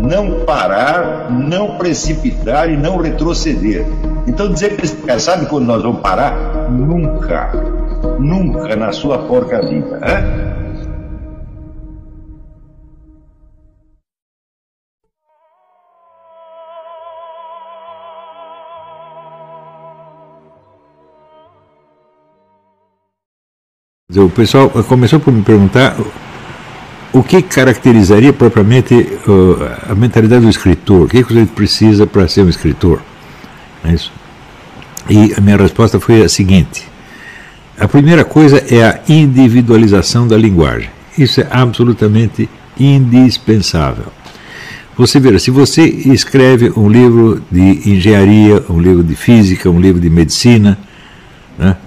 não parar, não precipitar e não retroceder. Então dizer para esse cara, sabe quando nós vamos parar? Nunca, nunca na sua porca vida, né? O pessoal começou por me perguntar o que caracterizaria propriamente a mentalidade do escritor, o que você precisa para ser um escritor. É isso? E a minha resposta foi a seguinte: a primeira coisa é a individualização da linguagem. Isso é absolutamente indispensável. Você verá, se você escreve um livro de engenharia, um livro de física, um livro de medicina, né,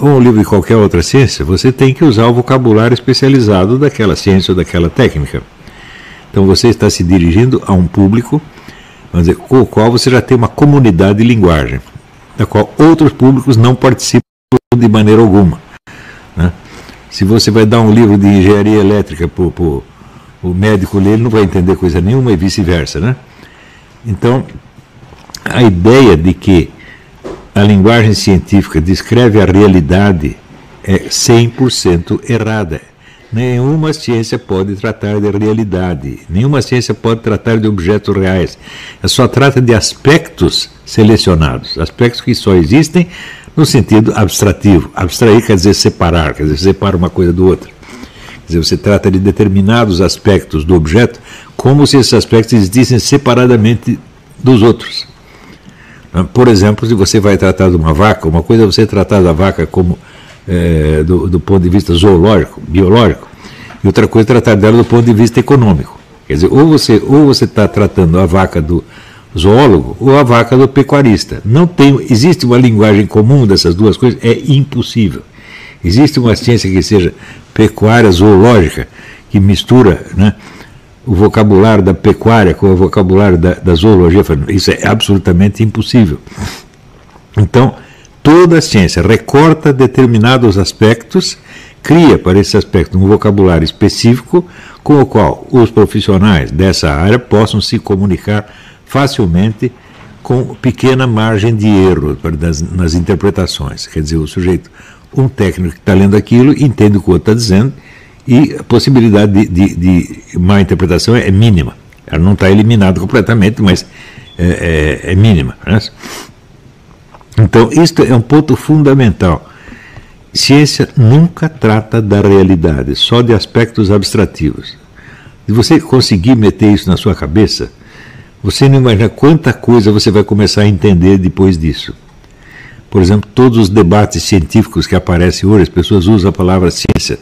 ou um livro de qualquer outra ciência, você tem que usar o vocabulário especializado daquela ciência ou daquela técnica. Então você está se dirigindo a um público, vamos dizer, com o qual você já tem uma comunidade de linguagem, da qual outros públicos não participam de maneira alguma, né? Se você vai dar um livro de engenharia elétrica para o médico ler, ele não vai entender coisa nenhuma e vice-versa, né? Então, a ideia de que a linguagem científica descreve a realidade é 100% errada. Nenhuma ciência pode tratar de realidade, nenhuma ciência pode tratar de objetos reais. Ela só trata de aspectos selecionados, aspectos que só existem no sentido abstrativo. Abstrair quer dizer separar, quer dizer separa uma coisa do outro. Quer dizer, você trata de determinados aspectos do objeto como se esses aspectos existissem separadamente dos outros. Por exemplo, se você vai tratar de uma vaca, uma coisa é você tratar da vaca como do ponto de vista zoológico, biológico, e outra coisa é tratar dela do ponto de vista econômico. Quer dizer, ou você está tratando a vaca do zoólogo ou a vaca do pecuarista. Existe uma linguagem comum dessas duas coisas? É impossível. Existe uma ciência que seja pecuária zoológica, que mistura, né, o vocabulário da pecuária com o vocabulário da zoologia? Isso é absolutamente impossível. Então, toda a ciência recorta determinados aspectos, cria para esse aspecto um vocabulário específico com o qual os profissionais dessa área possam se comunicar facilmente com pequena margem de erro nas interpretações. Quer dizer, o sujeito, um técnico que está lendo aquilo, entende o que o outro está dizendo, e a possibilidade de má interpretação é mínima. Ela não está eliminada completamente, mas é mínima, né? Então, isto é um ponto fundamental. Ciência nunca trata da realidade, só de aspectos abstrativos. Se você conseguir meter isso na sua cabeça, você não imagina quanta coisa você vai começar a entender depois disso. Por exemplo, todos os debates científicos que aparecem hoje, as pessoas usam a palavra ciência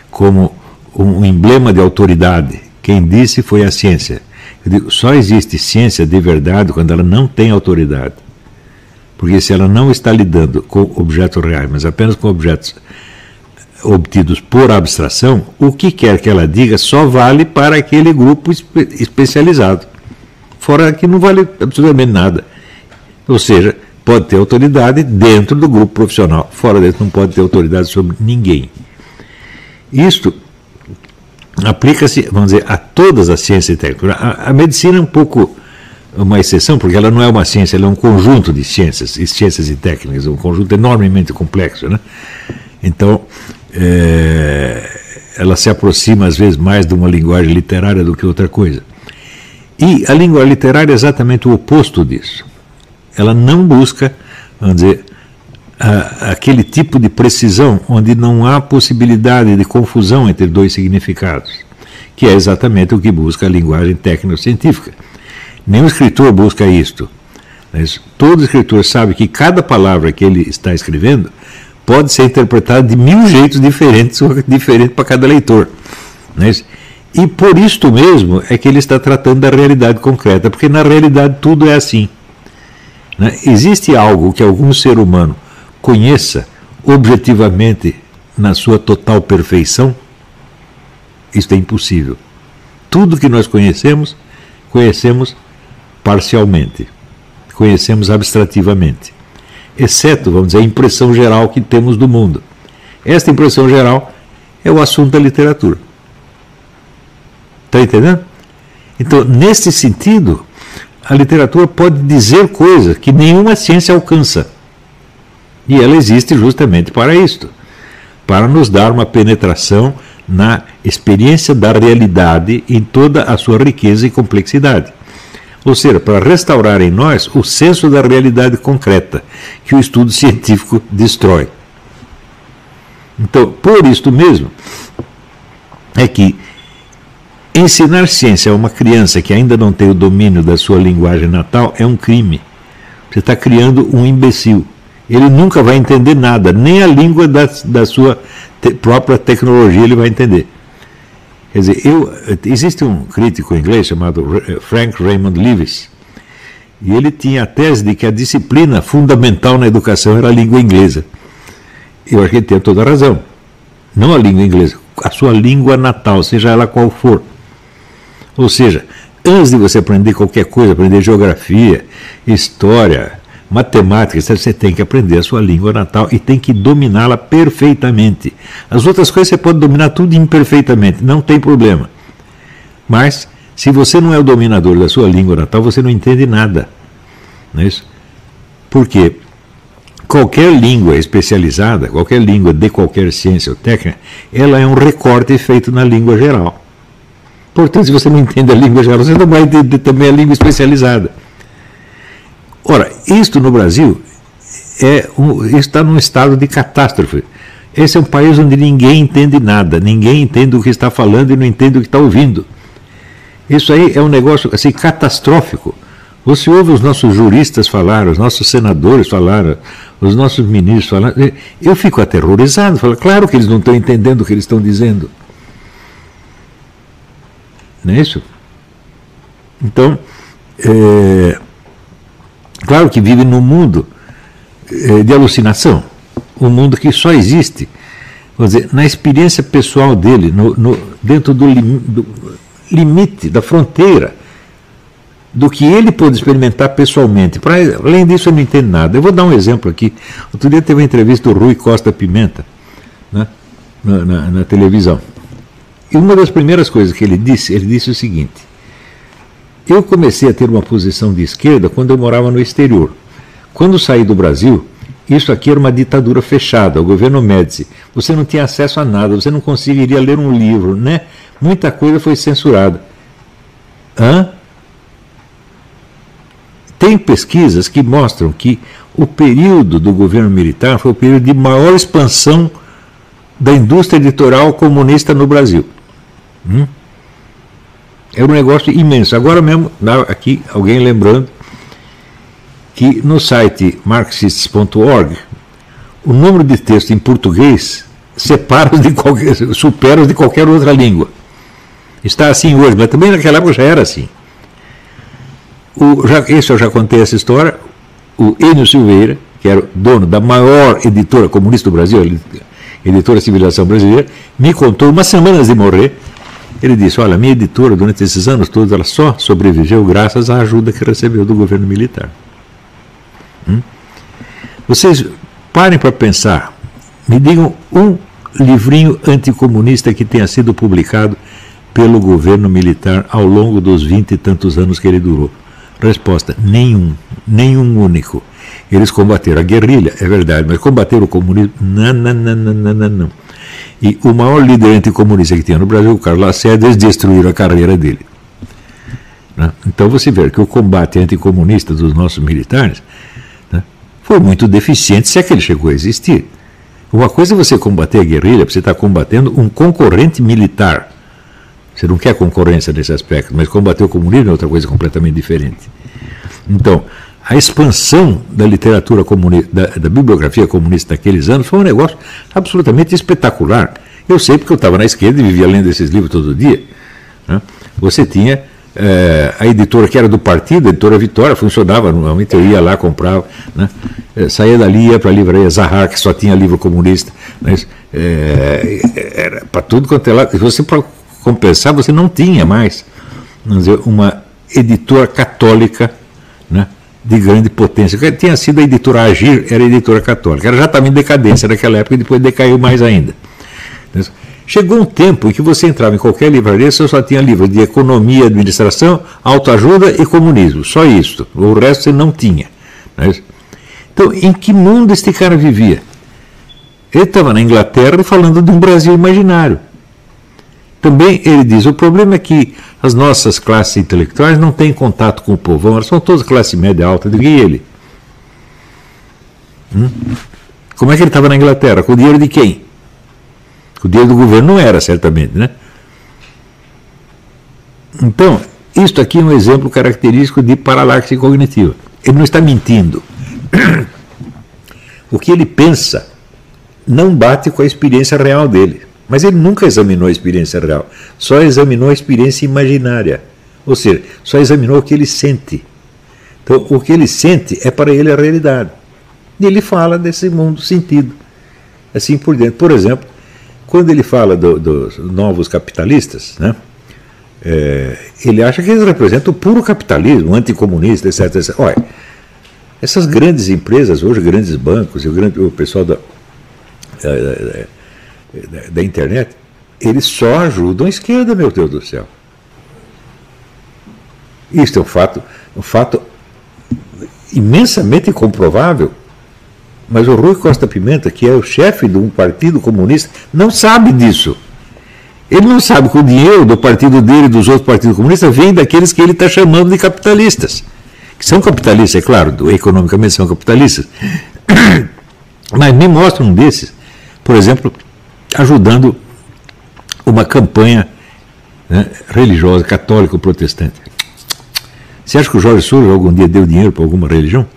como um emblema de autoridade. Quem disse foi a ciência. Eu digo, só existe ciência de verdade quando ela não tem autoridade. Porque se ela não está lidando com objetos reais, mas apenas com objetos obtidos por abstração, o que quer que ela diga só vale para aquele grupo especializado. Fora que não vale absolutamente nada. Ou seja, pode ter autoridade dentro do grupo profissional, fora dentro não pode ter autoridade sobre ninguém. Isto aplica-se, vamos dizer, a todas as ciências técnicas. A medicina é um pouco uma exceção, porque ela não é uma ciência, ela é um conjunto de ciências e técnicas, um conjunto enormemente complexo, né? Então, ela se aproxima às vezes mais de uma linguagem literária do que outra coisa. E a língua literária é exatamente o oposto disso. Ela não busca, vamos dizer, aquele tipo de precisão onde não há possibilidade de confusão entre dois significados, que é exatamente o que busca a linguagem técnico-científica. Nenhum escritor busca isto. Mas todo escritor sabe que cada palavra que ele está escrevendo pode ser interpretada de 1000 jeitos diferente para cada leitor. E por isto mesmo é que ele está tratando da realidade concreta, porque na realidade tudo é assim. Existe algo que algum ser humano conheça objetivamente na sua total perfeição? Isto é impossível. Tudo que nós conhecemos parcialmente, conhecemos abstrativamente, exceto, vamos dizer, a impressão geral que temos do mundo. Esta impressão geral é o assunto da literatura. Está entendendo? Então, nesse sentido, a literatura pode dizer coisas que nenhuma ciência alcança. E ela existe justamente para isto, para nos dar uma penetração na experiência da realidade em toda a sua riqueza e complexidade. Ou seja, para restaurar em nós o senso da realidade concreta, que o estudo científico destrói. Então, por isto mesmo, é que ensinar ciência a uma criança que ainda não tem o domínio da sua linguagem natal é um crime. Você está criando um imbecil. Ele nunca vai entender nada, nem a língua da sua própria tecnologia ele vai entender. Quer dizer, existe um crítico inglês chamado Frank Raymond Lewis, e ele tinha a tese de que a disciplina fundamental na educação era a língua inglesa. Eu acho que ele tem toda a razão. Não a língua inglesa, a sua língua natal, seja ela qual for. Ou seja, antes de você aprender qualquer coisa, aprender geografia, história, matemática, você tem que aprender a sua língua natal e tem que dominá-la perfeitamente. As outras coisas você pode dominar tudo imperfeitamente, não tem problema. Mas, se você não é o dominador da sua língua natal, você não entende nada. Não é isso? Porque qualquer língua especializada, qualquer língua de qualquer ciência ou técnica, ela é um recorte feito na língua geral. Portanto, se você não entende a língua geral, você não vai entender também a língua especializada. Ora, isto no Brasil está num estado de catástrofe. Esse é um país onde ninguém entende nada, ninguém entende o que está falando e não entende o que está ouvindo. Isso aí é um negócio assim, catastrófico. Você ouve os nossos juristas falar, os nossos senadores falar, os nossos ministros falar, eu fico aterrorizado, falo, claro que eles não estão entendendo o que eles estão dizendo. Não é isso? Então, claro que vive num mundo de alucinação, um mundo que só existe, vamos dizer, na experiência pessoal dele, dentro do limite, da fronteira, do que ele pôde experimentar pessoalmente. Além disso, eu não entendo nada. Eu vou dar um exemplo aqui. Outro dia teve uma entrevista do Rui Costa Pimenta, né, na televisão. E uma das primeiras coisas que ele disse o seguinte: eu comecei a ter uma posição de esquerda quando eu morava no exterior. Quando saí do Brasil, isso aqui era uma ditadura fechada, o governo Médici. Você não tinha acesso a nada, você não conseguiria ler um livro, né? Muita coisa foi censurada. Tem pesquisas que mostram que o período do governo militar foi o período de maior expansão da indústria editorial comunista no Brasil. É um negócio imenso. Agora mesmo, aqui, alguém lembrando que no site marxists.org, o número de textos em português supera os de qualquer outra língua. Está assim hoje, mas também naquela época já era assim. Eu já contei essa história. O Enio Silveira, que era o dono da maior editora comunista do Brasil, a editora Civilização Brasileira, me contou, umas semanas de morrer, ele disse: olha, a minha editora, durante esses anos todos, ela só sobreviveu graças à ajuda que recebeu do governo militar. Vocês parem para pensar, me digam um livrinho anticomunista que tenha sido publicado pelo governo militar ao longo dos 20 e tantos anos que ele durou. Resposta: nenhum único. Eles combateram a guerrilha, é verdade, mas combateram o comunismo? Não. E o maior líder anticomunista que tinha no Brasil, o Carlos Lacerda, eles destruíram a carreira dele. Então você vê que o combate anticomunista dos nossos militares, né, foi muito deficiente, se é que ele chegou a existir. Uma coisa é você combater a guerrilha, você está combatendo um concorrente militar. Você não quer concorrência nesse aspecto, mas combater o comunismo é outra coisa completamente diferente. Então, a expansão da literatura comunista, da bibliografia comunista daqueles anos foi um negócio absolutamente espetacular. Eu sei porque eu estava na esquerda e vivia lendo esses livros todo dia. Né? Você tinha a editora que era do partido, a editora Vitória, funcionava, normalmente eu ia lá, comprava, né? Saía dali, ia para a livraria Zahar, que só tinha livro comunista. Mas, era para tudo quanto é lá. Você, para compensar, você não tinha mais, vamos dizer, uma editora católica, né, de grande potência. Tinha sido a editora Agir, era a editora católica. Ela já estava em decadência naquela época e depois decaiu mais ainda. Chegou um tempo em que você entrava em qualquer livraria, você só tinha livros de economia, administração, autoajuda e comunismo. Só isso. O resto você não tinha. Não é isso? Então, em que mundo este cara vivia? Ele estava na Inglaterra falando de um Brasil imaginário. Também ele diz, o problema é que as nossas classes intelectuais não têm contato com o povão, elas são todas classe média alta, e ele. Como é que ele estava na Inglaterra? Com o dinheiro de quem? Com o dinheiro do governo não era, certamente, né? Então, isto aqui é um exemplo característico de paralaxe cognitiva. Ele não está mentindo. O que ele pensa não bate com a experiência real dele. Mas ele nunca examinou a experiência real, só examinou a experiência imaginária. Ou seja, só examinou o que ele sente. Então, o que ele sente é para ele a realidade. E ele fala desse mundo sentido. Assim por dentro. Por exemplo, quando ele fala dos novos capitalistas, né, ele acha que eles representam o puro capitalismo, anticomunista, etc, etc. Olha, essas grandes empresas, hoje grandes bancos, e o pessoal da internet, eles só ajudam a esquerda, meu Deus do céu. Isto é um fato imensamente comprovável, mas o Rui Costa Pimenta, que é o chefe de um partido comunista, não sabe disso. Ele não sabe que o dinheiro do partido dele e dos outros partidos comunistas vem daqueles que ele está chamando de capitalistas. Que são capitalistas, é claro, economicamente são capitalistas. Mas me mostra um desses, por exemplo, ajudando uma campanha, né, religiosa, católica ou protestante. Você acha que o Jorge Soros algum dia deu dinheiro para alguma religião?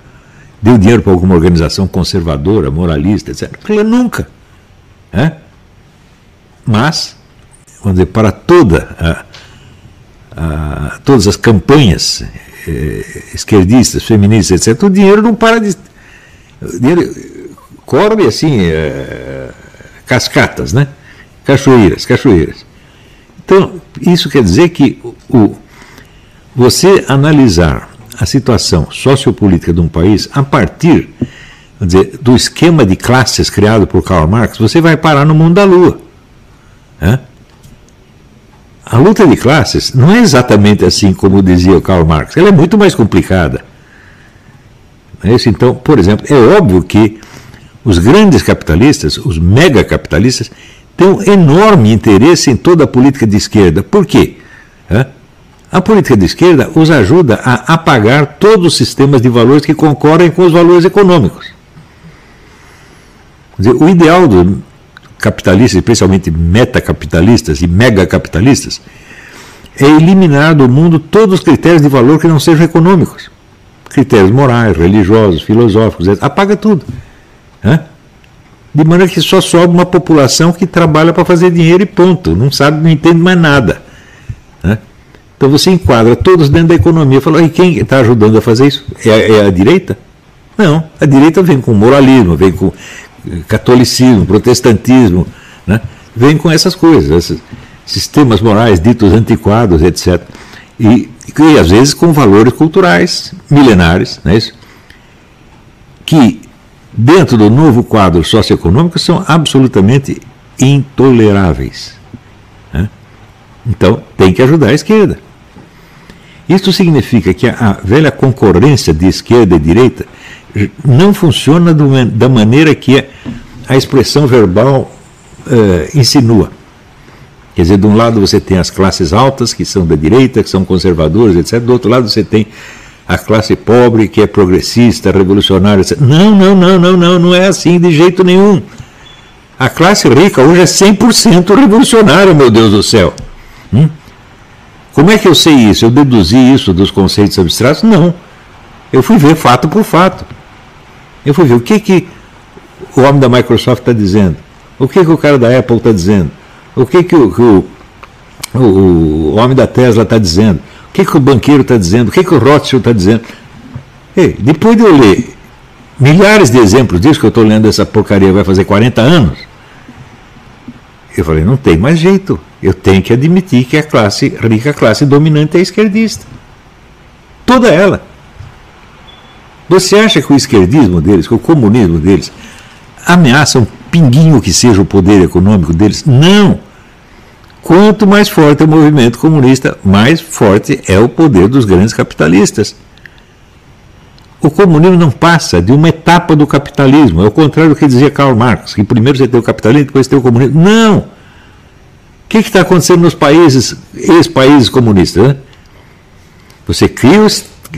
Deu dinheiro para alguma organização conservadora, moralista, etc? Ele nunca. Mas, vamos dizer, para todas as campanhas esquerdistas, feministas, etc., o dinheiro não para de... O dinheiro corre assim... cascatas, né? Cachoeiras. Então, isso quer dizer que você analisar a situação sociopolítica de um país a partir, vamos dizer, do esquema de classes criado por Karl Marx, você vai parar no mundo da lua. A luta de classes não é exatamente assim como dizia o Karl Marx, ela é muito mais complicada. Então, por exemplo, é óbvio que os grandes capitalistas, os megacapitalistas, têm um enorme interesse em toda a política de esquerda. Por quê? A política de esquerda os ajuda a apagar todos os sistemas de valores que concorrem com os valores econômicos. Quer dizer, o ideal do capitalistas, especialmente metacapitalistas e megacapitalistas, é eliminar do mundo todos os critérios de valor que não sejam econômicos. Critérios morais, religiosos, filosóficos, etc. Apaga tudo. De maneira que só sobra uma população que trabalha para fazer dinheiro e ponto, não sabe, não entende mais nada. Então você enquadra todos dentro da economia, fala, e quem está ajudando a fazer isso? É a direita? Não, a direita vem com moralismo, vem com catolicismo, protestantismo, né? Vem com essas coisas, esses sistemas morais ditos antiquados, etc. E às vezes com valores culturais milenares, não é isso? Que dentro do novo quadro socioeconômico são absolutamente intoleráveis. Então tem que ajudar a esquerda. Isso significa que a velha concorrência de esquerda e direita não funciona da maneira que a expressão verbal insinua. Quer dizer, de um lado você tem as classes altas, que são da direita, que são conservadoras, etc. Do outro lado você tem a classe pobre, que é progressista, revolucionária, etc. Não é assim de jeito nenhum. A classe rica hoje é 100% revolucionária, meu Deus do céu. Como é que eu sei isso? Eu deduzi isso dos conceitos abstratos? Não. Eu fui ver fato por fato. Eu fui ver o que o homem da Microsoft está dizendo, o que o cara da Apple está dizendo, o que o homem da Tesla está dizendo, o que o banqueiro está dizendo, o que o Rothschild está dizendo. Ei, depois de eu ler milhares de exemplos disso, que eu estou lendo essa porcaria vai fazer 40 anos, eu falei, não tem mais jeito. Eu tenho que admitir que a classe rica, a classe dominante é esquerdista. Toda ela. Você acha que o esquerdismo deles, que o comunismo deles, ameaça um pinguinho que seja o poder econômico deles? Não. Quanto mais forte é o movimento comunista, mais forte é o poder dos grandes capitalistas. O comunismo não passa de uma etapa do capitalismo, é o contrário do que dizia Karl Marx, que primeiro você tem o capitalismo, depois tem o comunismo. Não! O que está acontecendo nos países, ex-países comunistas? Né? Você cria o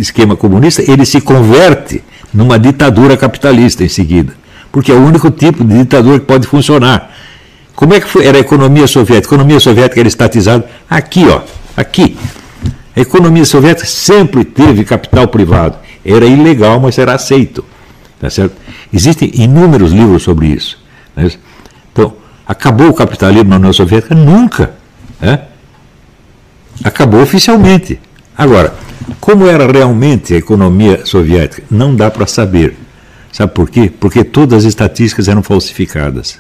esquema comunista, ele se converte numa ditadura capitalista em seguida, porque é o único tipo de ditadura que pode funcionar. Como é que era a economia soviética? A economia soviética era estatizada aqui, ó, aqui. A economia soviética sempre teve capital privado. Era ilegal, mas era aceito. Tá certo? Existem inúmeros livros sobre isso. Né? Então, acabou o capitalismo na União Soviética? Nunca. Né? Acabou oficialmente. Agora, como era realmente a economia soviética? Não dá para saber. Sabe por quê? Porque todas as estatísticas eram falsificadas.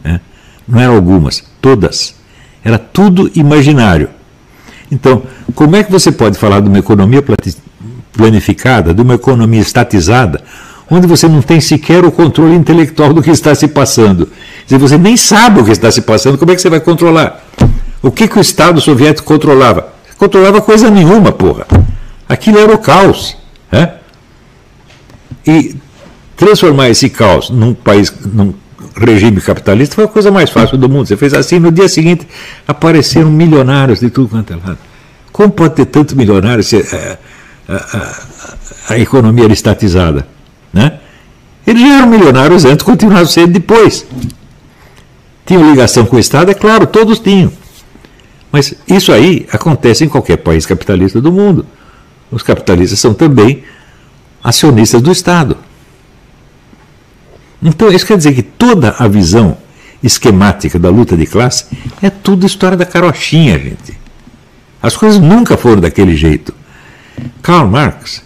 Né? Não eram algumas, todas. Era tudo imaginário. Então, como é que você pode falar de uma economia planificada, de uma economia estatizada, onde você não tem sequer o controle intelectual do que está se passando? Se você nem sabe o que está se passando, como é que você vai controlar? O que o Estado soviético controlava? Controlava coisa nenhuma, porra. Aquilo era o caos. Né? E transformar esse caos num país, num regime capitalista foi a coisa mais fácil do mundo. Você fez assim, no dia seguinte apareceram milionários de tudo quanto é lado. Como pode ter tanto milionário se a economia era estatizada? Né? Eles já eram milionários antes, continuaram sendo depois. Tinham ligação com o Estado, é claro, todos tinham. Mas isso aí acontece em qualquer país capitalista do mundo. Os capitalistas são também acionistas do Estado. Então, isso quer dizer que toda a visão esquemática da luta de classe é tudo história da carochinha, gente. As coisas nunca foram daquele jeito. Karl Marx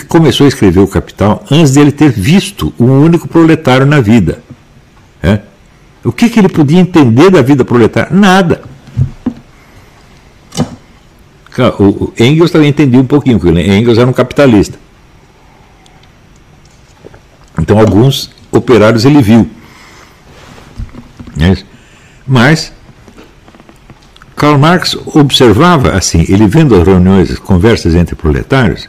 começou a escrever o Capital antes de ele ter visto um único proletário na vida. É? O que ele podia entender da vida proletária? Nada. O Engels também entendia um pouquinho, porque Engels era um capitalista. Então, alguns operários ele viu. Mas Karl Marx observava assim, ele vendo as reuniões, as conversas entre proletários,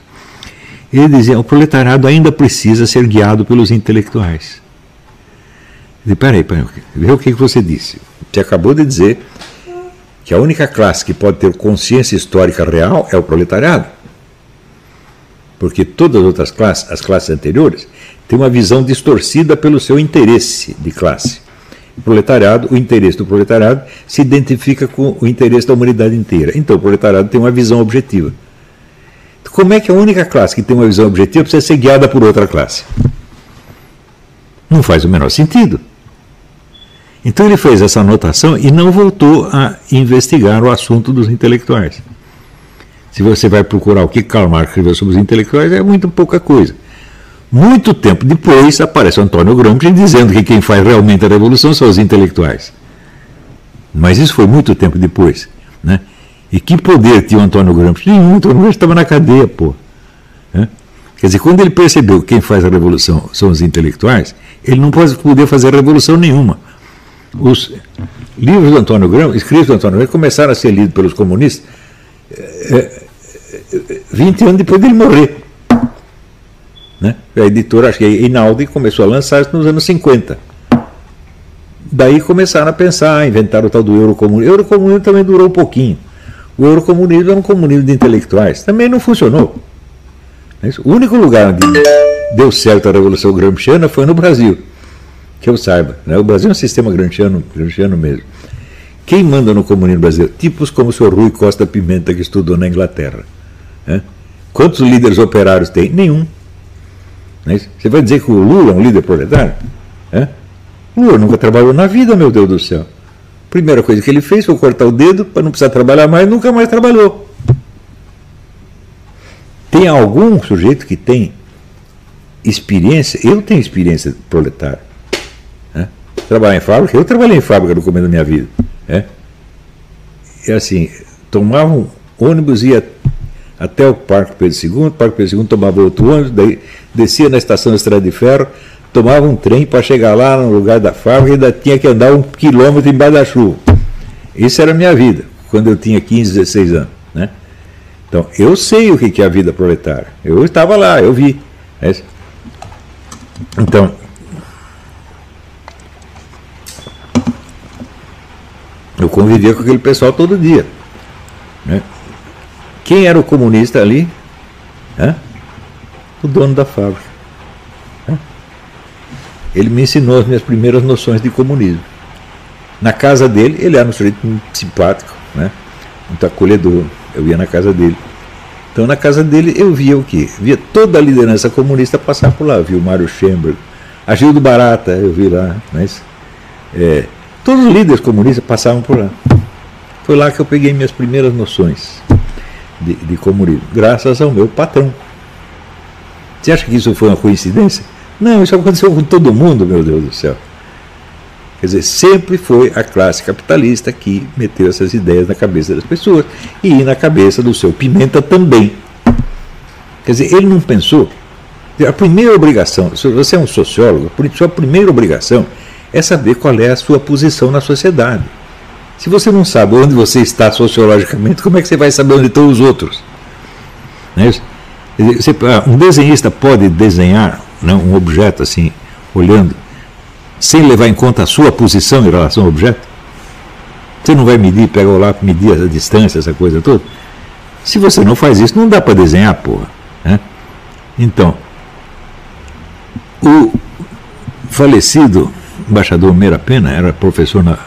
ele dizia, o proletariado ainda precisa ser guiado pelos intelectuais. Ele disse, peraí, vê o que você disse. Você acabou de dizer que a única classe que pode ter consciência histórica real é o proletariado. Porque todas as outras classes, as classes anteriores, têm uma visão distorcida pelo seu interesse de classe. O interesse do proletariado se identifica com o interesse da humanidade inteira. Então o proletariado tem uma visão objetiva. Então, como é que a única classe que tem uma visão objetiva precisa ser guiada por outra classe? Não faz o menor sentido. Então ele fez essa anotação e não voltou a investigar o assunto dos intelectuais. Se você vai procurar o que Karl Marx escreveu sobre os intelectuais, é muito pouca coisa. Muito tempo depois aparece Antônio Gramsci dizendo que quem faz realmente a revolução são os intelectuais. Mas isso foi muito tempo depois. Né? E que poder tinha o Antônio Gramsci? Nenhum, o Antônio Gramsci estava na cadeia, pô. Quer dizer, quando ele percebeu que quem faz a revolução são os intelectuais, ele não podia fazer revolução nenhuma. Os livros do Antônio Gramsci, escritos do Antônio Gramsci, começaram a ser lidos pelos comunistas 20 anos depois dele morrer. Né? A editora, acho que é Einaudi, começou a lançar isso nos anos 50. Daí começaram a pensar, inventaram o tal do eurocomunismo. O eurocomunismo também durou um pouquinho. O eurocomunismo era um comunismo de intelectuais. Também não funcionou. O único lugar onde deu certo a Revolução Gramsciana foi no Brasil, que eu saiba. Né? O Brasil é um sistema gramsciano mesmo. Quem manda no comunismo brasileiro? Tipos como o senhor Rui Costa Pimenta, que estudou na Inglaterra. Né? Quantos líderes operários tem? Nenhum. Você vai dizer que o Lula é um líder proletário? O Lula nunca trabalhou na vida, meu Deus do céu. A primeira coisa que ele fez foi cortar o dedo para não precisar trabalhar mais, nunca mais trabalhou. Tem algum sujeito que tem experiência? Eu tenho experiência proletária. Trabalhar em fábrica? Eu trabalhei em fábrica no começo da minha vida. E assim, tomava um ônibus, ia até o Parque Pedro II, Parque Pedro II tomava outro ônibus, daí descia na estação da Estrada de Ferro, tomava um trem para chegar lá no lugar da fábrica e ainda tinha que andar 1 quilômetro embaixo da chuva. Isso era a minha vida, quando eu tinha 15, 16 anos. Né? Então, eu sei o que é a vida proletária. Eu estava lá, eu vi. Então, eu convivia com aquele pessoal todo dia. Né? Quem era o comunista ali? O dono da fábrica. Ele me ensinou as minhas primeiras noções de comunismo. Na casa dele, ele era um sujeito muito simpático, né? Muito acolhedor. Eu ia na casa dele. Então, na casa dele, eu via o quê? Via toda a liderança comunista passar por lá. Eu vi o Mário Schemberg, a Gildo Barata, eu vi lá. Mas, todos os líderes comunistas passavam por lá. Foi lá que eu peguei minhas primeiras noções de comunismo, graças ao meu patrão. Você acha que isso foi uma coincidência? Não, isso aconteceu com todo mundo, meu Deus do céu. Quer dizer, sempre foi a classe capitalista que meteu essas ideias na cabeça das pessoas e na cabeça do seu Pimenta também. Quer dizer, ele não pensou. A primeira obrigação, se você é um sociólogo, a sua primeira obrigação é saber qual é a sua posição na sociedade. Se você não sabe onde você está sociologicamente, como é que você vai saber onde estão os outros? Não é isso? Um desenhista pode desenhar, né, um objeto assim, olhando, sem levar em conta a sua posição em relação ao objeto? Você não vai medir, pegar o lápis, medir a distância, essa coisa toda? Se você não faz isso, não dá para desenhar, porra. Né? Então, o falecido embaixador Meira Pena era professor na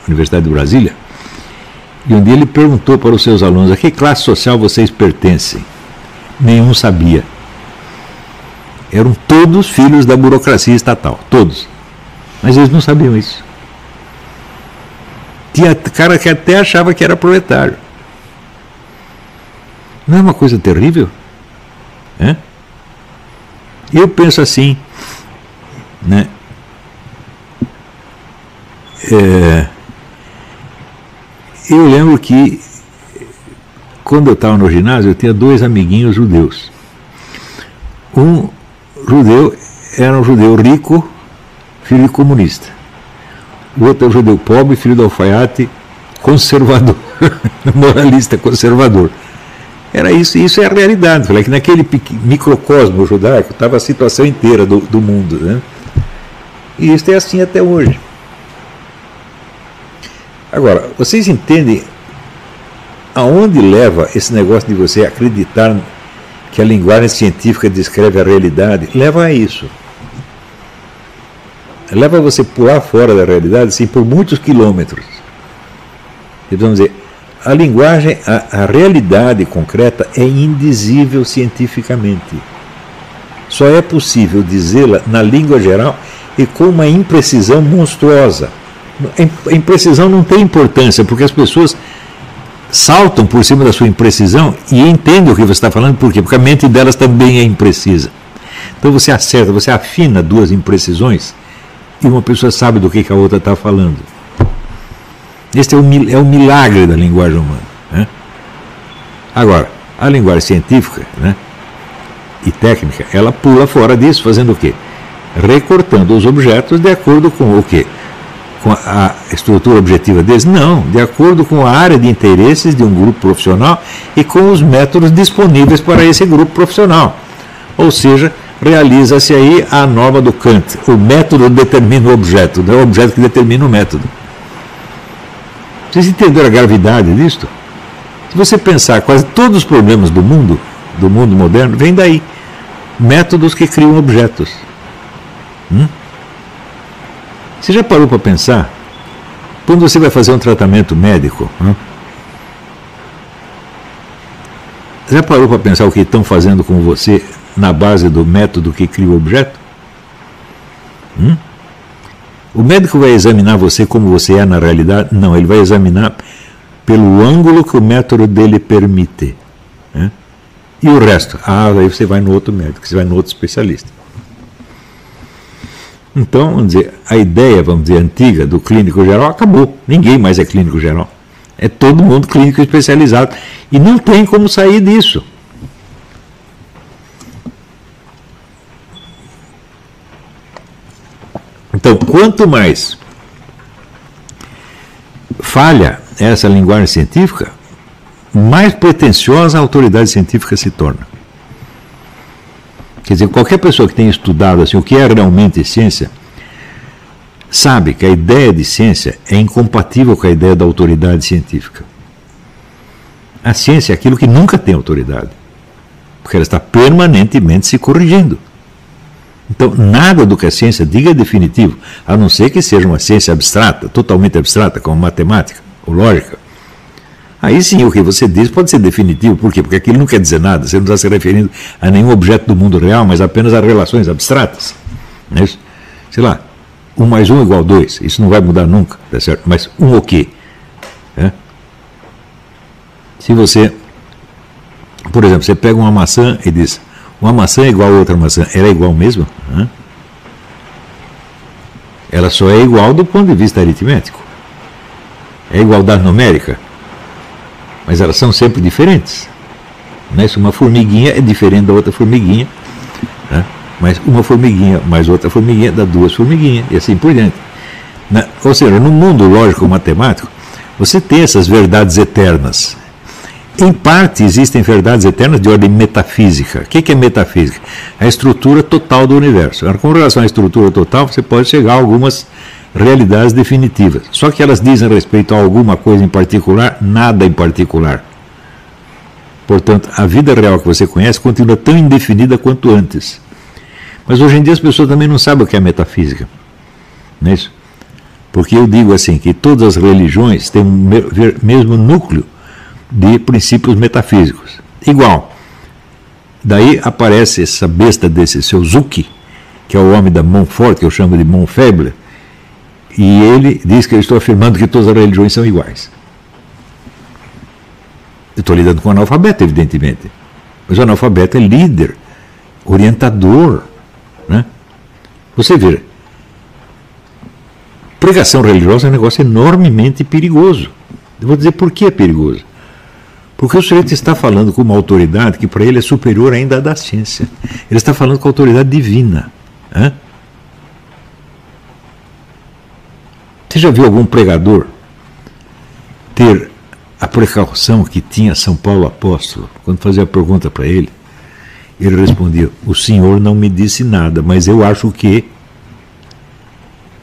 Universidade de Brasília, e um dia ele perguntou para os seus alunos: a que classe social vocês pertencem? Nenhum sabia. Eram todos filhos da burocracia estatal, todos. Mas eles não sabiam isso. Tinha cara que até achava que era proletário. Não é uma coisa terrível? Eu penso assim, né? Eu lembro que quando eu estava no ginásio, eu tinha 2 amiguinhos judeus. Um judeu era um judeu rico, filho de comunista. O outro é um judeu pobre, filho do alfaiate, conservador, moralista conservador. Era isso, isso é a realidade. Falei que naquele microcosmo judaico estava a situação inteira do mundo. Né? E isso é assim até hoje. Agora, vocês entendem aonde leva esse negócio de você acreditar que a linguagem científica descreve a realidade? Leva a isso. Leva você pular fora da realidade, assim, por muitos quilômetros. E vamos dizer, a linguagem, a realidade concreta é indizível cientificamente. Só é possível dizê-la na língua geral e com uma imprecisão monstruosa. A imprecisão não tem importância, porque as pessoas saltam por cima da sua imprecisão e entendem o que você está falando. Por quê? Porque a mente delas também é imprecisa. Então você acerta, você afina 2 imprecisões e uma pessoa sabe do que a outra está falando. Este é o milagre da linguagem humana. Né? Agora, a linguagem científica, né, e técnica, ela pula fora disso, fazendo o quê? Recortando os objetos de acordo com o quê? Com a estrutura objetiva deles? Não, de acordo com a área de interesses de um grupo profissional e com os métodos disponíveis para esse grupo profissional. Ou seja, realiza-se aí a norma do Kant. O método determina o objeto, não é o objeto que determina o método. Vocês entenderam a gravidade disto? Se você pensar, quase todos os problemas do mundo moderno, vêm daí. Métodos que criam objetos. Você já parou para pensar? Quando você vai fazer um tratamento médico, já parou para pensar o que estão fazendo com você na base do método que cria o objeto? O médico vai examinar você como você é na realidade? Não, ele vai examinar pelo ângulo que o método dele permite. E o resto? Aí você vai no outro médico, você vai no outro especialista. Então, vamos dizer, a ideia, vamos dizer, antiga do clínico geral acabou. Ninguém mais é clínico geral. É todo mundo clínico especializado. E não tem como sair disso. Então, quanto mais falha essa linguagem científica, mais pretensiosa a autoridade científica se torna. Quer dizer, qualquer pessoa que tenha estudado assim, o que é realmente ciência, sabe que a ideia de ciência é incompatível com a ideia da autoridade científica. A ciência é aquilo que nunca tem autoridade, porque ela está permanentemente se corrigindo. Então, nada do que a ciência diga é definitivo, a não ser que seja uma ciência abstrata, totalmente abstrata, como matemática ou lógica. Aí sim, o que você diz pode ser definitivo. Por quê? Porque aquilo não quer dizer nada, você não está se referindo a nenhum objeto do mundo real, mas apenas a relações abstratas. Não é isso? Sei lá, 1 mais 1 igual 2, isso não vai mudar nunca, tá certo? Mas o quê? É? Se você, por exemplo, você pega uma maçã e diz, uma maçã é igual a outra maçã, ela é igual mesmo? Né? Ela só é igual do ponto de vista aritmético. É igualdade numérica, mas elas são sempre diferentes. Né? Uma formiguinha é diferente da outra formiguinha, né? Mas uma formiguinha mais outra formiguinha dá 2 formiguinhas, e assim por diante. Né? Ou seja, no mundo lógico-matemático, você tem essas verdades eternas. Em parte, existem verdades eternas de ordem metafísica. O que é metafísica? A estrutura total do universo. Agora, com relação à estrutura total, você pode chegar a algumas realidades definitivas. Só que elas dizem respeito a alguma coisa em particular, nada em particular. Portanto, a vida real que você conhece continua tão indefinida quanto antes. Mas hoje em dia as pessoas também não sabem o que é metafísica. Não é isso? Porque eu digo assim, que todas as religiões têm o mesmo núcleo de princípios metafísicos. Igual. Daí aparece essa besta desse seu Zucchi, que é o homem da Montfort, que eu chamo de Montfaible, e ele diz que eu estou afirmando que todas as religiões são iguais. Eu estou lidando com o analfabeto, evidentemente. Mas o analfabeto é líder, orientador. Né? Você vê, pregação religiosa é um negócio enormemente perigoso. Eu vou dizer por que é perigoso. Porque o sujeito está falando com uma autoridade que para ele é superior ainda à da ciência. Ele está falando com a autoridade divina. Hein? Você já viu algum pregador ter a precaução que tinha São Paulo apóstolo? Quando fazia a pergunta para ele, ele respondia, o senhor não me disse nada, mas eu acho que...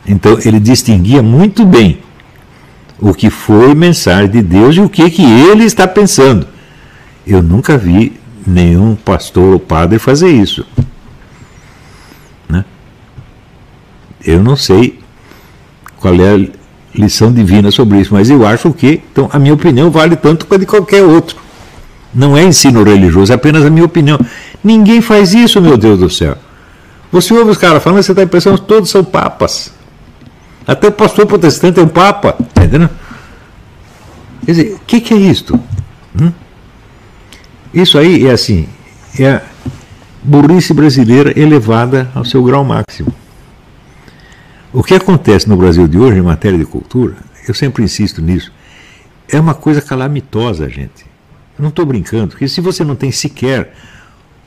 Então ele distinguia muito bem o que foi mensagem de Deus e o que ele está pensando. Eu nunca vi nenhum pastor ou padre fazer isso. Né? Eu não sei qual é a lição divina sobre isso, mas eu acho que, então, a minha opinião vale tanto quanto de qualquer outro. Não é ensino religioso, é apenas a minha opinião. Ninguém faz isso, meu Deus do céu. Você ouve os caras falando, você está pensando que todos são papas. Até o pastor protestante é um papa, tá entendendo? Quer dizer, o que é isto? Isso aí é assim, é a burrice brasileira elevada ao seu grau máximo. O que acontece no Brasil de hoje em matéria de cultura, eu sempre insisto nisso, é uma coisa calamitosa, gente. Eu não estou brincando, porque se você não tem sequer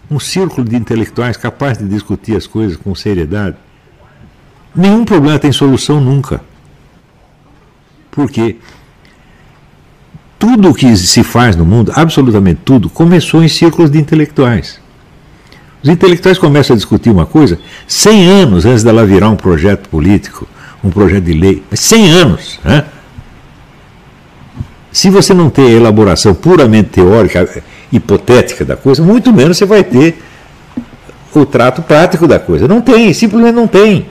um círculo de intelectuais capaz de discutir as coisas com seriedade, nenhum problema tem solução nunca. Porque tudo o que se faz no mundo, absolutamente tudo, começou em círculos de intelectuais. Os intelectuais começam a discutir uma coisa 100 anos antes dela virar um projeto político, um projeto de lei. 100 anos. Né? Se você não tem a elaboração puramente teórica, hipotética da coisa, muito menos você vai ter o trato prático da coisa. Não tem, simplesmente não tem.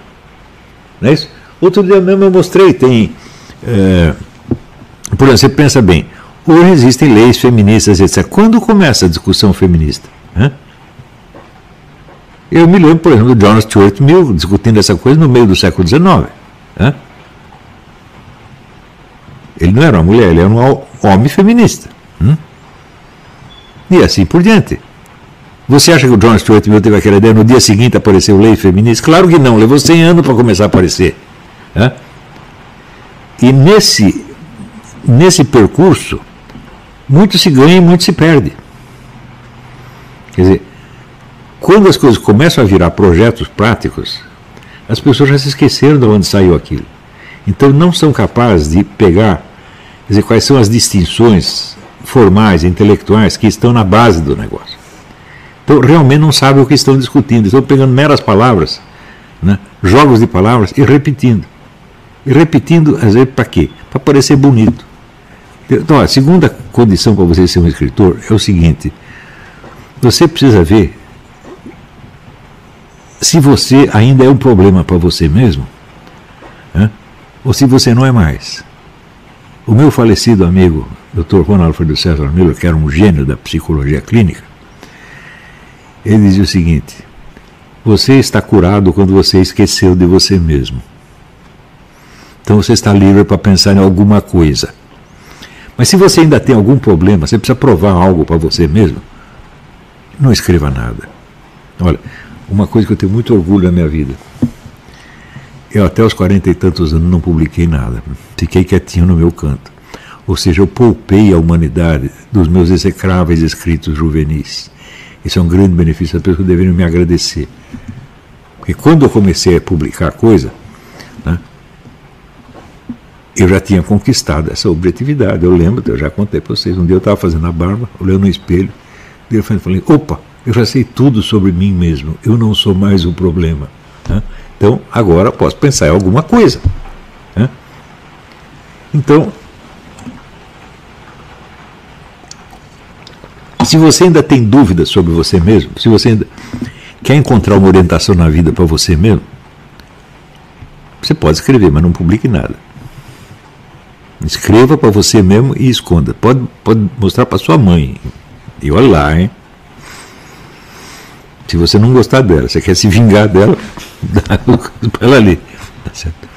Não é isso? Outro dia mesmo eu mostrei, tem... por exemplo, você pensa bem, hoje existem leis feministas, etc. Quando começa a discussão feminista? Né? Eu me lembro, por exemplo, do John Stuart Mill discutindo essa coisa no meio do século XIX. Né? Ele não era uma mulher, ele era um homem feminista. E assim por diante. Você acha que o John Stuart Mill teve aquela ideia, no dia seguinte apareceu lei feminista? Claro que não, levou 100 anos para começar a aparecer. Né? E nesse percurso, muito se ganha e muito se perde. Quer dizer, quando as coisas começam a virar projetos práticos, as pessoas já se esqueceram de onde saiu aquilo. Então não são capazes de pegar Quer dizer, quais são as distinções formais, intelectuais que estão na base do negócio. Então, realmente não sabem o que estão discutindo. Estão pegando meras palavras, né, jogos de palavras e repetindo. E repetindo, às vezes, para quê? Para parecer bonito. Então, a segunda condição para você ser um escritor é o seguinte: você precisa ver se você ainda é um problema para você mesmo, né, ou se você não é mais. O meu falecido amigo, Dr. Ronald Alfredo César Miller, que era um gênio da psicologia clínica, ele dizia o seguinte: você está curado quando você esqueceu de você mesmo. Então você está livre para pensar em alguma coisa. Mas se você ainda tem algum problema, você precisa provar algo para você mesmo, não escreva nada. Olha, uma coisa que eu tenho muito orgulho na minha vida: eu até os 40 e tantos anos não publiquei nada. Fiquei quietinho no meu canto. Ou seja, eu poupei a humanidade dos meus execráveis escritos juvenis. Isso é um grande benefício. As pessoas deveriam me agradecer. Porque quando eu comecei a publicar coisa, né, eu já tinha conquistado essa objetividade. Eu lembro, eu já contei para vocês, um dia eu estava fazendo a barba, olhando no espelho, e eu falei, opa, eu já sei tudo sobre mim mesmo, eu não sou mais o problema. Né? Então, agora posso pensar em alguma coisa. Né? Então, se você ainda tem dúvidas sobre você mesmo, se você ainda quer encontrar uma orientação na vida para você mesmo, você pode escrever, mas não publique nada. Escreva para você mesmo e esconda. Pode mostrar para sua mãe. E olha lá, hein? Se você não gostar dela, você quer se vingar dela, dá para ela ler. Tá certo?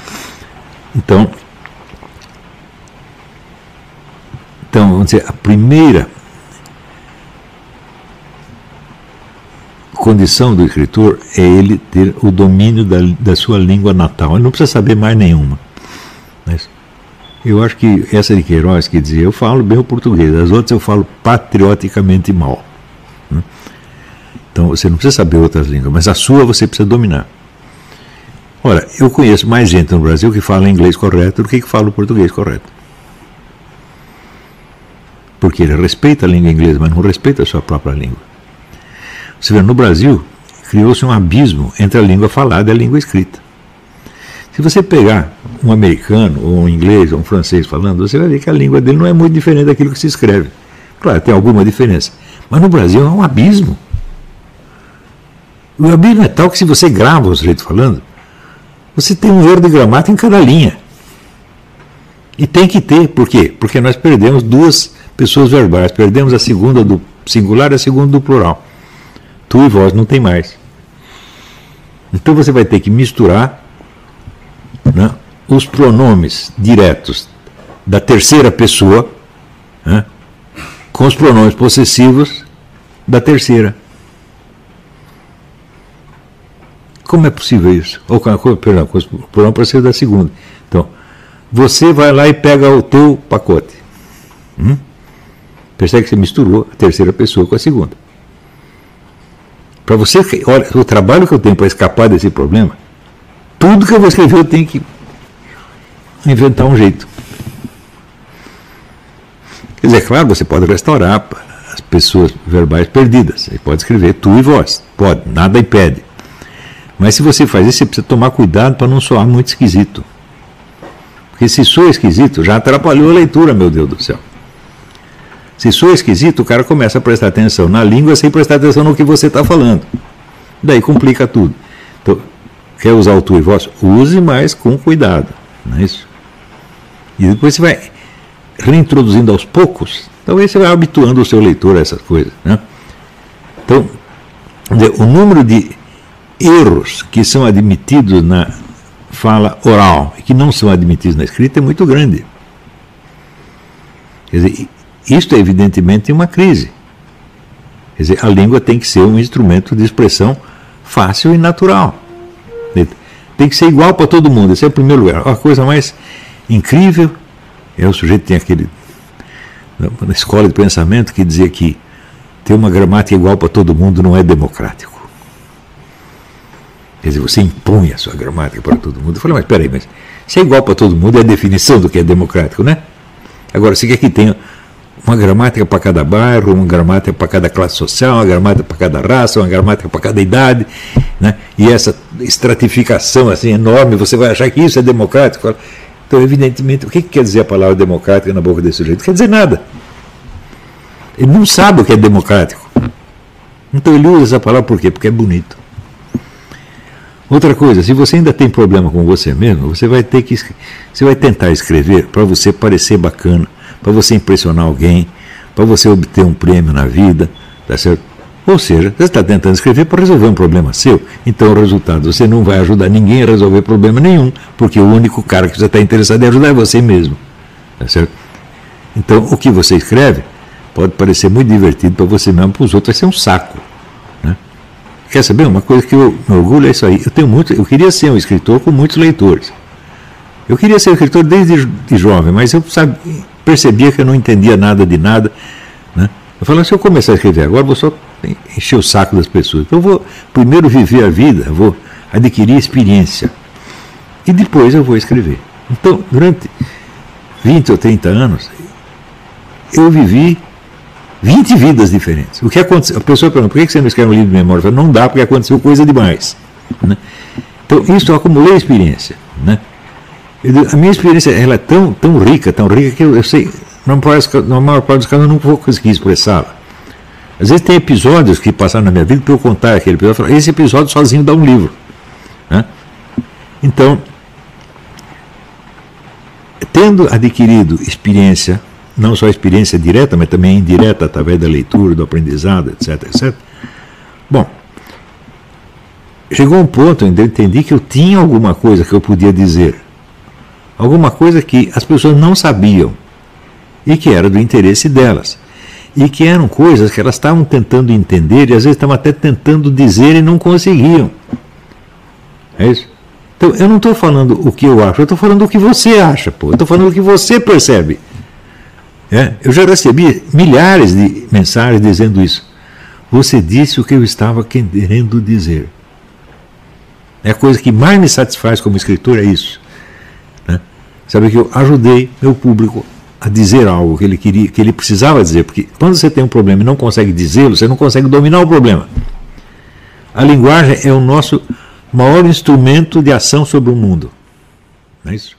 Então, vamos dizer, a primeira condição do escritor é ele ter o domínio da sua língua natal. Ele não precisa saber mais nenhuma. Mas eu acho que essa de Queiroz que dizia, eu falo bem o português, as outras eu falo patrioticamente mal. Então você não precisa saber outras línguas, mas a sua você precisa dominar. Ora, eu conheço mais gente no Brasil que fala inglês correto do que fala o português correto. Porque ele respeita a língua inglesa, mas não respeita a sua própria língua. Você vê, no Brasil, criou-se um abismo entre a língua falada e a língua escrita. Se você pegar um americano, ou um inglês, ou um francês falando, você vai ver que a língua dele não é muito diferente daquilo que se escreve. Claro, tem alguma diferença. Mas no Brasil é um abismo. O abismo é tal que se você grava o sujeito falando, você tem um erro de gramática em cada linha. E tem que ter. Por quê? Porque nós perdemos duas pessoas verbais. Perdemos a segunda do singular e a segunda do plural. Tu e vós não tem mais. Então você vai ter que misturar, né, os pronomes diretos da terceira pessoa, né, com os pronomes possessivos da terceira. Como é possível isso? Ou com o pronome possessivo da segunda. Então, você vai lá e pega o teu pacote. Percebe que você misturou a terceira pessoa com a segunda. Para você, olha, o trabalho que eu tenho para escapar desse problema, tudo que eu vou escrever eu tenho que inventar um jeito. Quer dizer, claro, você pode restaurar as pessoas verbais perdidas. Você pode escrever tu e vós. Pode, nada impede. Mas se você faz isso, você precisa tomar cuidado para não soar muito esquisito. Porque se soa esquisito, já atrapalhou a leitura, meu Deus do céu. Se soa esquisito, o cara começa a prestar atenção na língua sem prestar atenção no que você está falando. Daí complica tudo. Então, quer usar o tu e vós? Use, mas com cuidado. Não é isso? E depois você vai reintroduzindo aos poucos, talvez você vai habituando o seu leitor a essas coisas. Né? Então, o número de erros que são admitidos na fala oral e que não são admitidos na escrita é muito grande. Quer dizer, isto é evidentemente uma crise. Quer dizer, a língua tem que ser um instrumento de expressão fácil e natural. Tem que ser igual para todo mundo, esse é o primeiro lugar. A coisa mais incrível é o sujeito que tem aquele, na escola de pensamento, que dizia que ter uma gramática igual para todo mundo não é democrático. Quer dizer, você impõe a sua gramática para todo mundo. Eu falei, mas peraí, mas se é igual para todo mundo é a definição do que é democrático, né? Agora, você quer que tenha uma gramática para cada bairro, uma gramática para cada classe social, uma gramática para cada raça, uma gramática para cada idade, né? E essa estratificação assim enorme, você vai achar que isso é democrático? Então, evidentemente, o que quer dizer a palavra democrática na boca desse sujeito? Não quer dizer nada. Ele não sabe o que é democrático. Então ele usa essa palavra por quê? Porque é bonito. Outra coisa, se você ainda tem problema com você mesmo, você vai tentar escrever para você parecer bacana, para você impressionar alguém, para você obter um prêmio na vida, tá certo? Ou seja, você está tentando escrever para resolver um problema seu, então o resultado, você não vai ajudar ninguém a resolver problema nenhum, porque o único cara que você está interessado em ajudar é você mesmo, tá certo? Então o que você escreve pode parecer muito divertido para você mesmo, para os outros vai ser um saco. Quer saber? Uma coisa que eu me orgulho é isso aí. Eu queria ser um escritor com muitos leitores. Eu queria ser escritor desde jovem, mas eu percebia que eu não entendia nada de nada. Né? Eu falava, se eu começar a escrever agora, vou só encher o saco das pessoas. Então eu vou primeiro viver a vida, vou adquirir experiência. E depois eu vou escrever. Então, durante 20 ou 30 anos, eu vivi 20 vidas diferentes. O que aconteceu? A pessoa pergunta, por que você não escreve um livro de memória? Eu falo, não dá, porque aconteceu coisa demais. Né? Então, isso eu acumulei experiência. Né? A minha experiência ela é tão rica que eu sei, na maior parte dos casos, eu não vou conseguir expressá-la. Às vezes tem episódios que passaram na minha vida para eu contar aquele episódio, eu falo, esse episódio sozinho dá um livro. Né? Então, tendo adquirido experiência, não só a experiência direta, mas também indireta, através da leitura, do aprendizado, etc, etc. Bom, chegou um ponto onde eu entendi que eu tinha alguma coisa que eu podia dizer, alguma coisa que as pessoas não sabiam e que era do interesse delas, e que eram coisas que elas estavam tentando entender e às vezes estavam até tentando dizer e não conseguiam. É isso? Então, eu não estou falando o que eu acho, eu estou falando o que você acha, pô. Eu estou falando o que você percebe. Eu já recebi milhares de mensagens dizendo isso. Você disse o que eu estava querendo dizer. A coisa que mais me satisfaz como escritor é isso. Né? Sabe que eu ajudei meu público a dizer algo que ele queria, que ele precisava dizer. Porque quando você tem um problema e não consegue dizê-lo, você não consegue dominar o problema. A linguagem é o nosso maior instrumento de ação sobre o mundo. Não é isso?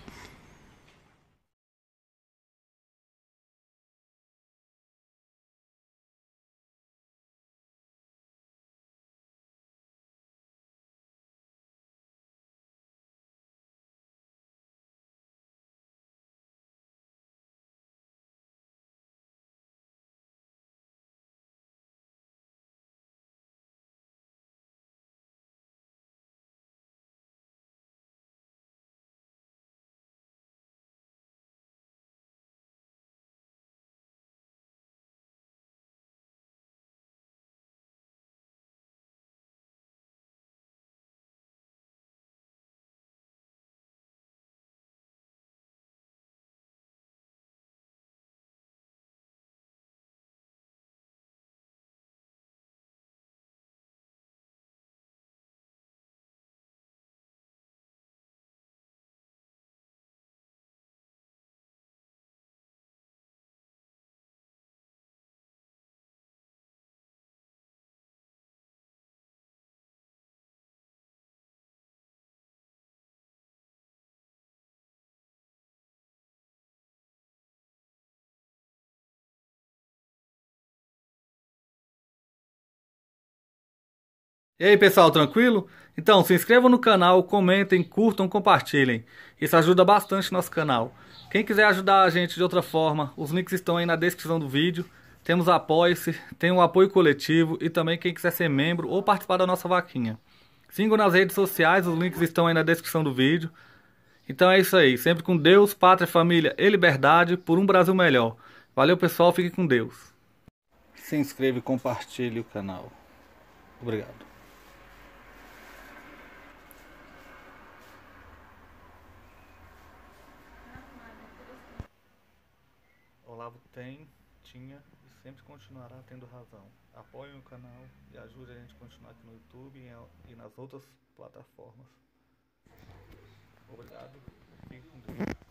E aí pessoal, tranquilo? Então se inscrevam no canal, comentem, curtam, compartilhem. Isso ajuda bastante nosso canal. Quem quiser ajudar a gente de outra forma, os links estão aí na descrição do vídeo. Temos Apoie-se, tem o apoio coletivo e também quem quiser ser membro ou participar da nossa vaquinha. Sigam nas redes sociais, os links estão aí na descrição do vídeo. Então é isso aí, sempre com Deus, pátria, família e liberdade por um Brasil melhor. Valeu pessoal, fiquem com Deus. Se inscreva e compartilhe o canal. Obrigado. Olavo tinha e sempre continuará tendo razão. Apoie o canal e ajude a gente a continuar aqui no YouTube e nas outras plataformas. Obrigado. Fique com Deus.